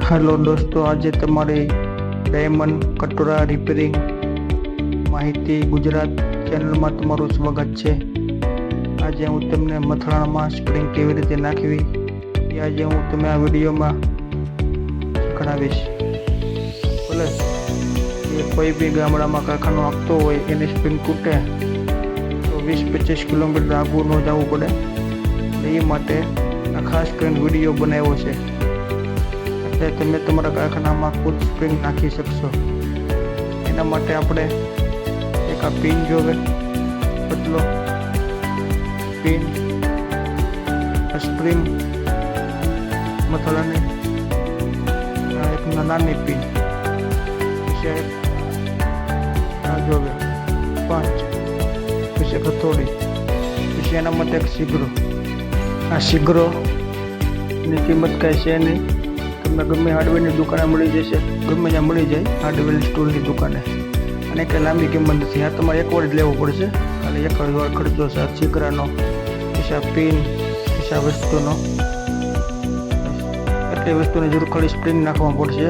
Hello दोस्तों, आज तमारी डायमंड कटोरा रिपेरिंग माहिती गुजरात चैनल में तमारू स्वागत है। आज हूँ तमने मथाणा में स्प्रिंग केवी रीते नाखवी ए आज हूँ तमे आ विडियो में शिखवाड़ीश। भले कोई भी गामड़ा में कारखानो आपतो होय एनी स्प्रिंग तूटे तो 20-25 किलोमीटर आगू न जवुं पड़े। ए माटे आ खास करीने विडियो बनाव्यो छे। તમે તમારા કારખાનામાં ખુદ સ્પ્રિંગ નાખી શકશો। એના માટે આપણે એક આ પિન જોવે, પતલો પિન, સ્પ્રિંગ મથાળાની એક નાની પિન, પછી આ જોવે 5, પછી એક હથોડી, પછી એના માટે એક શીગરો। આ શીગરોની કિંમત કાંઈ છે નહીં, गमे हार्डवेर दुकाने मळी जशे, गमे त्यां मळी जाय हार्डवेर स्टोर की दुकाने। अने के लांबी किंमत नथी, आ तमारे एक વાર જ लेवो पड़शे। खाली एक વાર खर्चो छे आ छीकरानो, पिसा पिन, पिसा वस्तुनो, एटली वस्तुनी जरूर खाली स्प्रिंग नाखवा पड़शे।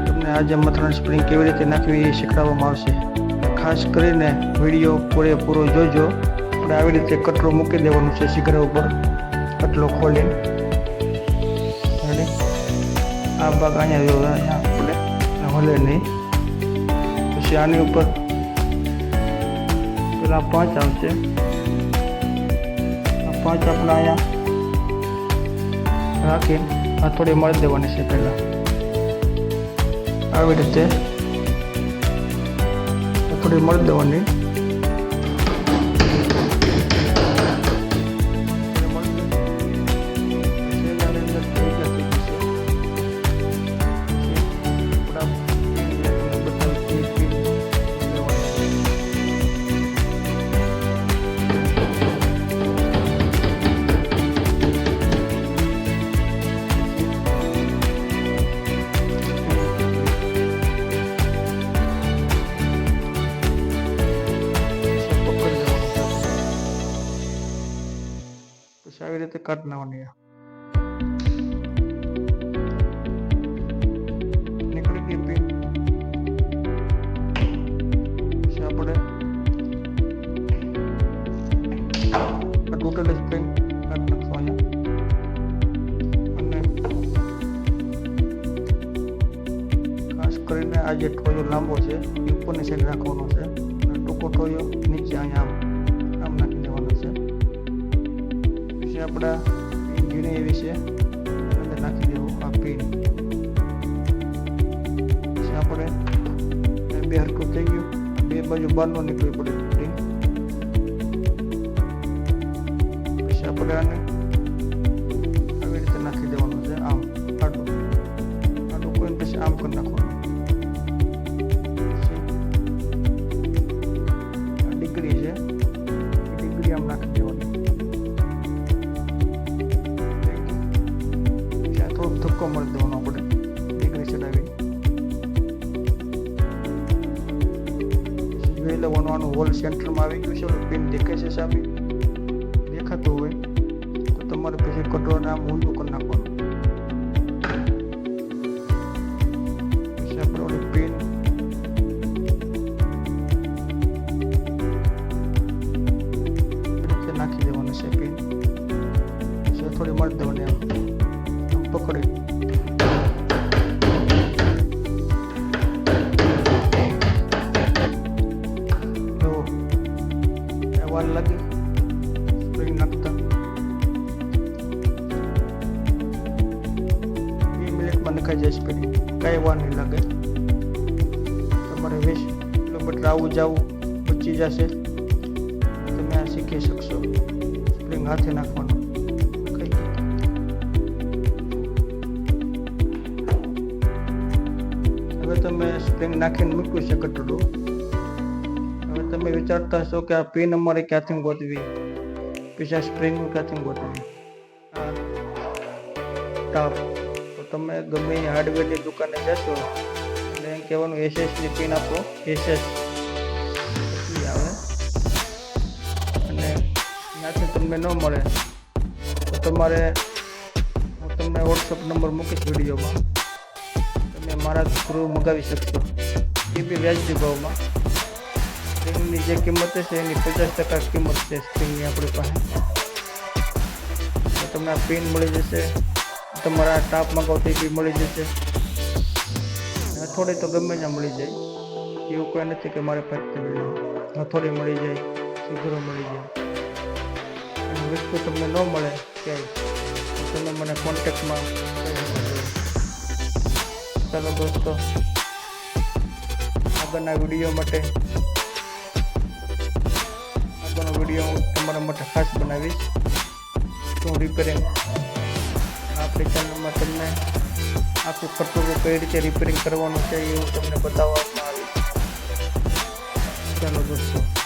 तमने आज मथाणा स्प्रिंग केवी रीते नाखवी ए शीखवाडवामां आवशे। खास करीने विडियो पूरेपूरो जोजो। आपणे आवी रीते कटरो मूकी देवानो छे शीखरा उपर, कटलो खोलीने आ भाग अँ जो अपने हले नहीं। पीछे आनी ऊपर पेला 5 आवशे, 5 अपना अँ राखी हथोड़ी मळी देवानी छे। पहला आवी रीते हथोड़ी मळी देवानी। આવી રીતે કાઢ નાખવાની નીકળી ગઈ પિન। પછી આપણે આ ટોટલ સ્પ્રિંગ કાઢ નાખશું અહીંયા। અને ખાસ કરીને આ જે ઠોયો લાંબો છે એ ઉપરની સાઈડ રાખવાનો છે, અને ટૂંકો ઠોયો નીચે અહીંયા આમ નાખી દેવાનો છે। अपना झीणी एवी छे अंदर नाखी देवो आ पिन। पछी आपणे बे हरखुं थई गयुं, बे बाजू बहारनो निकळवी पड़े पिन। पछी आपणे आने आवी रीते नाखी देवानुं छे, आम आडुं आडुं कोईने पछी आम करी नाखवानुं। आ डिग्री छे, डिग्री आम नाखी देवानी। धक्को मारी देवानो आपणे डिग्री चढ़ावी। जोई लेवानुं आनुं होल सेंटर में आवी गयुं छे। पिन देखाय छे सामे, देखातो होय तो तमारे पछी कटोराने आम ऊंधुं करी नाखवानुं। पछी आपणे ओली पिन नाखी देवानी छे। पिन पछी थोड़ी मारी देवानी आम पकड़ी। तो वार लगी स्प्रिंग नाखता 2 मिनिट में नखाई जाए स्प्रिंग, कई वार नहीं लगे। तमारे 20 किलोमीटर आवू जावू बची जशे, तमे आ शीखी शकशो। स्प्रिंग हाथे नाखवानुं। હવે તમે સ્પ્રિંગ નાખીને મૂક્યું છે કટોરું। હવે તમે વિચારતા હશો કે આ પિન અમારે ક્યાંથી ગોતવી, પછી આ સ્પ્રિંગ ક્યાંથી ગોતવી, આ ટાપ। તો તમે ગમે હાર્ડવેરની દુકાને જશો એટલે એમ કહેવાનું એસએસની પિન આપો, એસએસ એટલી આવે। અને ત્યાંથી તમને ન મળે તો તમારે હું તમને વોટ્સઅપ નંબર મૂકીશ વિડીયોમાં, મારા થ્રુ મંગાવી શકશો, એ બી વ્યાજબી ભાવમાં. સ્પ્રિંગની જે કિંમત છે એની 50% કિંમત છે સ્પ્રિંગની આપણી પાસે. તમને આ પિન મળી જશે, તમારા ટાપ મંગાવો તો એ બી મળી જશે. હથોડી તો ગમે ત્યાં મળી જાય, એવું કોઈ નથી કે મારે પાસે હથોડી મળી જાય, સીધરો મળી જાય. અને વસ્તુ તમને ન મળે ક્યાંય તો તમે મને કોન્ટેક્ટમાં કરી શકો. ચાલો દોસ્તો, આગળના વિડીયો માટે આગળનો વિડીયો હું તમારા માટે ખાસ બનાવીશ. શું રિપેરિંગ આપણી ચેનલમાં તમને આખું ખટોરું કઈ રીતે રિપેરિંગ કરવાનું છે એ હું તમને બતાવવામાં આવીશ. ચાલો દોસ્તો.